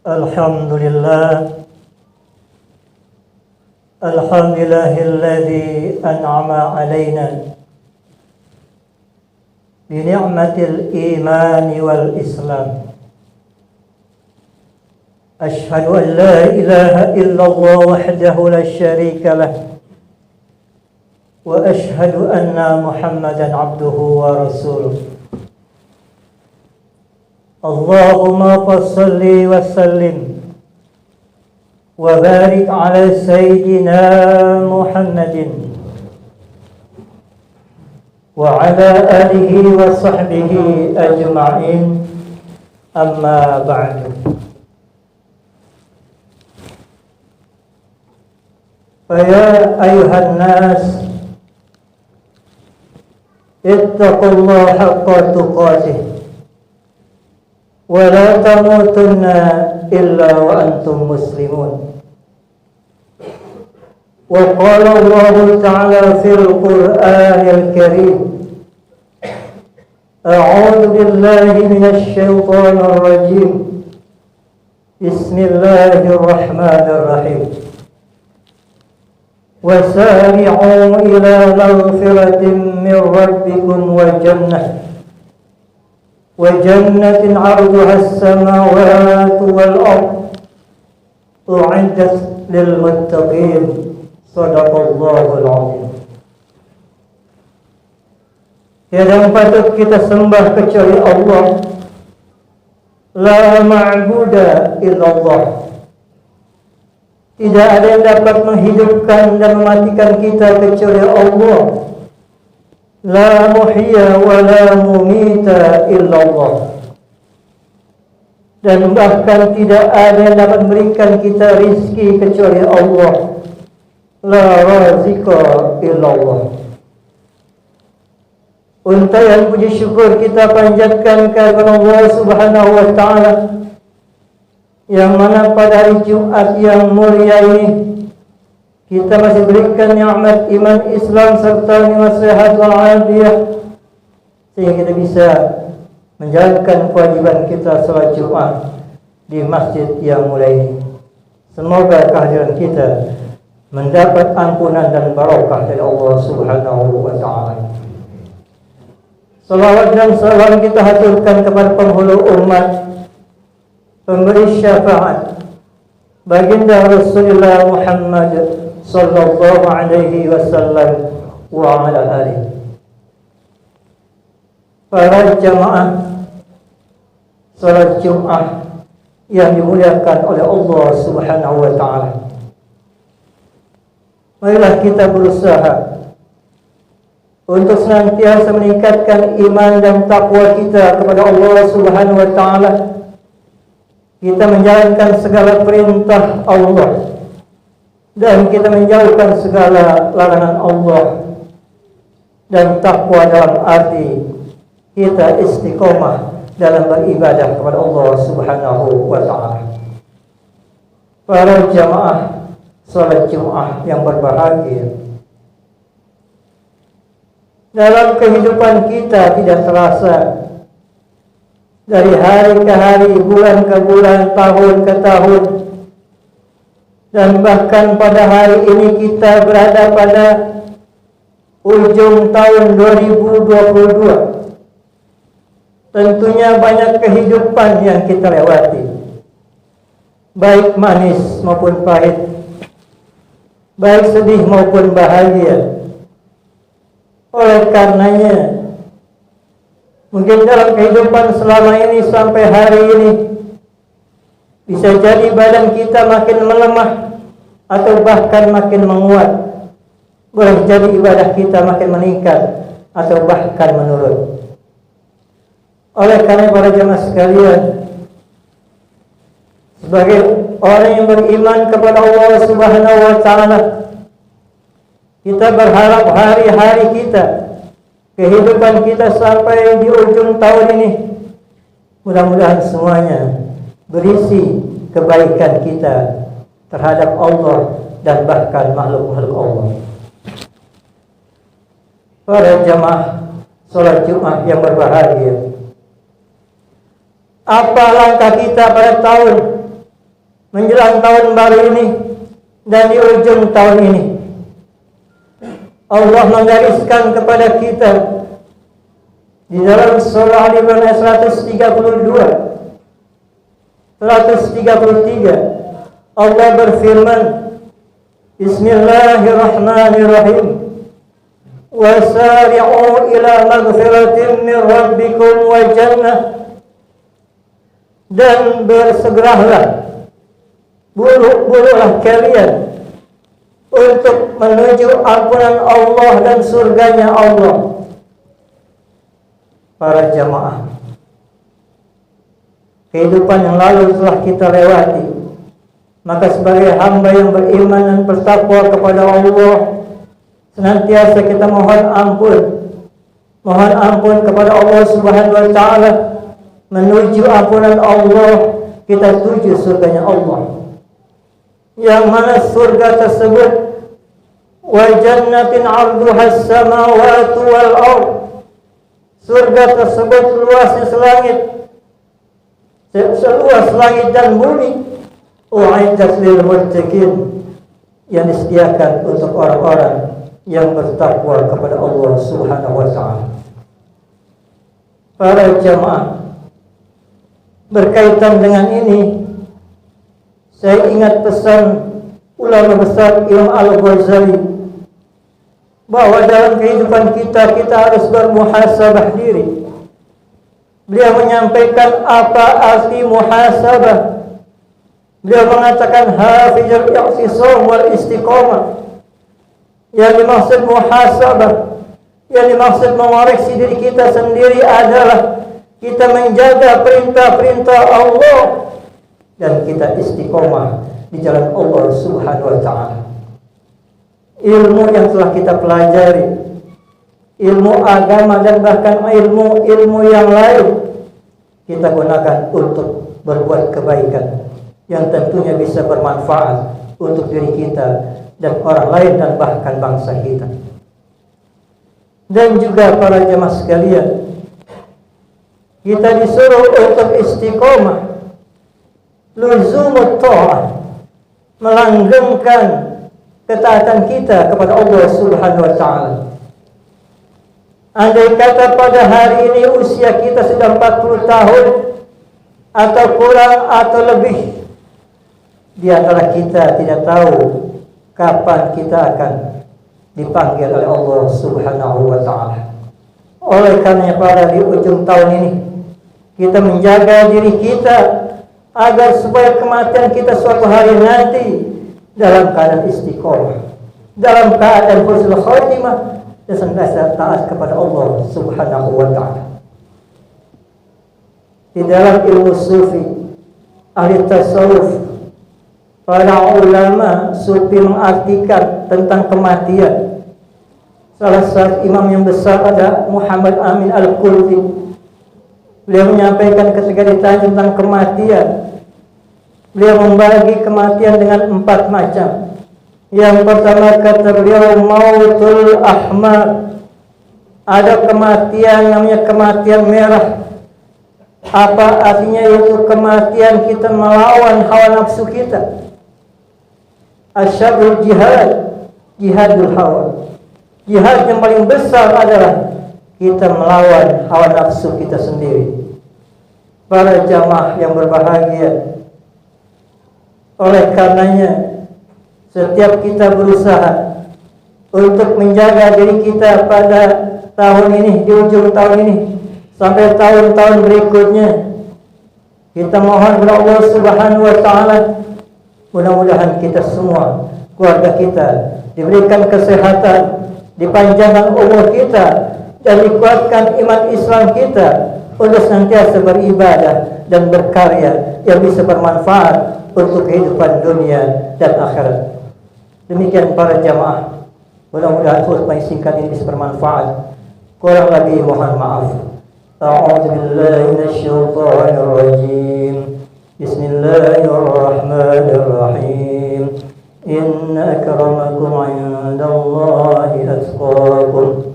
Alhamdulillah Alhamdulillahilladzi an'ama alaina bi ni'matil iman wal islam. Ashhadu an la ilaha illallah wahdahu la syarika lah wa ashhadu anna Muhammadan abduhu wa rasuluh. Allahumma fassalli wa sallim wa barik ala sayyidina Muhammadin wa ala alihi wa sahbihi ajma'in, amma ba'du. Faya ayuhan nas, ittaqullaha haqqa tuqatih wa la tamutunna illa wa antum muslimun. Wa qala Allah ta'ala fil Qur'anil Karim, a'udzu billahi minasy syaithanir rajim. Bismillahirrahmanirrahim. Wasari'u ila maghfiratin min rabbikum wa jannatin 'arduha as-samawati wal ardh u'iddat lil muttaqin. Shadaqallahul 'azim. Tiada yang patut kita sembah kecuali Allah. La ma'buda illallah. Tidak ada yang dapat menghidupkan dan mematikan kita kecuali Allah. La muhya wa la mumita illallah. Dan bahkan tidak ada yang dapat memberikan kita rizki kecuali Allah. La razika illallah. Untayan puji syukur kita panjatkan kepada Allah Subhanahu wa ta'ala, yang mana pada hari Jumat yang mulia ini kita masih berikan nikmat iman Islam serta nikmat sehat wal afiat, sehingga kita bisa menjalankan kewajiban kita salat Jumat di masjid yang mulia ini. Semoga kehadiran kita mendapat ampunan dan barokah dari Allah Subhanahu wa ta'ala. Salawat dan salam kita haturkan kepada penghulu umat, pemberi syafaat, baginda Rasulullah Muhammad sallallahu alaihi wasallam wa ala alihi. Para jamaah salat Jumat yang dimuliakan oleh Allah Subhanahu wa ta'ala, marilah kita berusaha untuk senantiasa meningkatkan iman dan takwa kita kepada Allah Subhanahu wa ta'ala. Kita menjalankan segala perintah Allah dan kita menjauhkan segala larangan Allah. Dan takwa dalam arti kita istiqomah dalam beribadah kepada Allah Subhanahu wa ta'ala. Para jamaah salat Jumat yang berbahagia, dalam kehidupan kita tidak terasa, dari hari ke hari, bulan ke bulan, tahun ke tahun, dan bahkan pada hari ini kita berada pada ujung tahun 2022. Tentunya banyak kehidupan yang kita lewati, baik manis maupun pahit, baik sedih maupun bahagia. Oleh karenanya, mungkin dalam kehidupan selama ini sampai hari ini, bisa jadi badan kita makin melemah atau bahkan makin menguat. Boleh jadi ibadah kita makin meningkat atau bahkan menurun. Oleh karena para jemaah sekalian, sebagai orang yang beriman kepada Allah Subhanahu wa ta'ala, kita berharap hari-hari kita, kehidupan kita sampai di ujung tahun ini, mudah-mudahan semuanya berisi kebaikan kita terhadap Allah dan bahkan makhluk-makhluk Allah. Para jamaah salat Jumat yang berbahagia, apa langkah kita pada tahun menjelang tahun baru ini dan di ujung tahun ini, Allah menggariskan kepada kita di dalam surah Al-Imran 132, 133, Allah berfirman, Bismillahirrahmanirrahim, wasari'u ila maghfiratin min rabbikum wa jannah, dan bersegeralah, buru-burulah kalian untuk menuju ampunan Allah dan surganya Allah. Para jamaah, kehidupan yang lalu telah kita lewati, maka sebagai hamba yang beriman dan bertakwa kepada Allah, senantiasa kita mohon ampun kepada Allah Subhanahu wa taala, menuju ampunan Allah, kita tuju surganya Allah. Yang mana surga tersebut, wa jannatin 'arduha as-samawati wal ard, surga tersebut luasnya seluas langit dan bumi, u'iddat lil muttaqin, yang disediakan untuk orang-orang yang bertakwa kepada Allah Subhanahu wa taala. Para jamaah, berkaitan dengan ini, saya ingat pesan ulama besar Imam Al-Ghazali, bahwa dalam kehidupan kita harus bermuhasabah diri. Beliau menyampaikan apa arti muhasabah. Beliau mengatakan hafizul i'tisam wal istiqamah. Yang dimaksud muhasabah, yang dimaksud mengoreksi diri kita sendiri adalah kita menjaga perintah-perintah Allah dan kita istiqomah di jalan Allah Subhanahu wa taala. Ilmu yang telah kita pelajari, ilmu agama dan bahkan ilmu yang lain, kita gunakan untuk berbuat kebaikan yang tentunya bisa bermanfaat untuk diri kita dan orang lain dan bahkan bangsa kita. Dan juga para jemaah sekalian, kita disuruh untuk istiqomah, luzumut ta'ah, melanggengkan ketaatan kita kepada Allah Subhanahu wa taala. Andai kata pada hari ini usia kita sudah 40 tahun atau kurang atau lebih, di antara kita tidak tahu kapan kita akan dipanggil oleh Allah Subhanahu wa taala. Oleh karena pada di ujung tahun ini, kita menjaga diri kita agar supaya kematian kita suatu hari nanti dalam keadaan istiqomah, dalam keadaan husnul khatimah, dan senantiasa taat kepada Allah Subhanahu wa taala. Di dalam ilmu sufi, ahli tasawuf, para ulama sufi mengartikan tentang kematian. Salah satu imam yang besar ada Muhammad Amin Al-Qurdi. Beliau menyampaikan ketika ditanya tentang kematian, beliau membagi kematian dengan 4 macam. Yang pertama kata beliau, mautul ahmar. Ada kematian namanya kematian merah. Apa artinya? Yaitu kematian kita melawan hawa nafsu kita. Asyadul jihad, jihadul hawa. Jihad yang paling besar adalah kita melawan hawa nafsu kita sendiri. Para jamaah yang berbahagia, oleh karenanya setiap kita berusaha untuk menjaga diri kita pada tahun ini, di ujung tahun ini sampai tahun-tahun berikutnya. Kita mohon kepada Allah Subhanahu wa taala, mudah-mudahan kita semua, keluarga kita diberikan kesehatan, dipanjangkan umur kita, dan dikuatkan iman Islam kita untuk senantiasa beribadah dan berkarya yang bisa bermanfaat untuk kehidupan dunia dan akhirat. Demikian para jamaah, mudah-mudahan khutbah singkat ini bisa bermanfaat. Kurang lebih mohon maaf. A'udzu billahi minasyaitonir rajim. Bismillahirrahmanirrahim. Inna akramakum 'indallahi atqakum.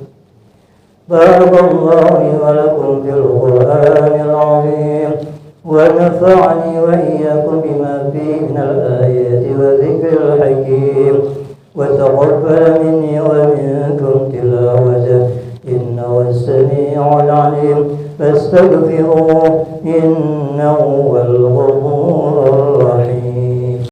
Barakallahu li wa lakum fil Qur'anil 'azim wa nafa'ani wa iyyakum bima fihi من الآيات والذكر الحكيم وتقبل مني ومنكم تلاوته إنه السميع العليم فاستغفروه إنه هو الغفور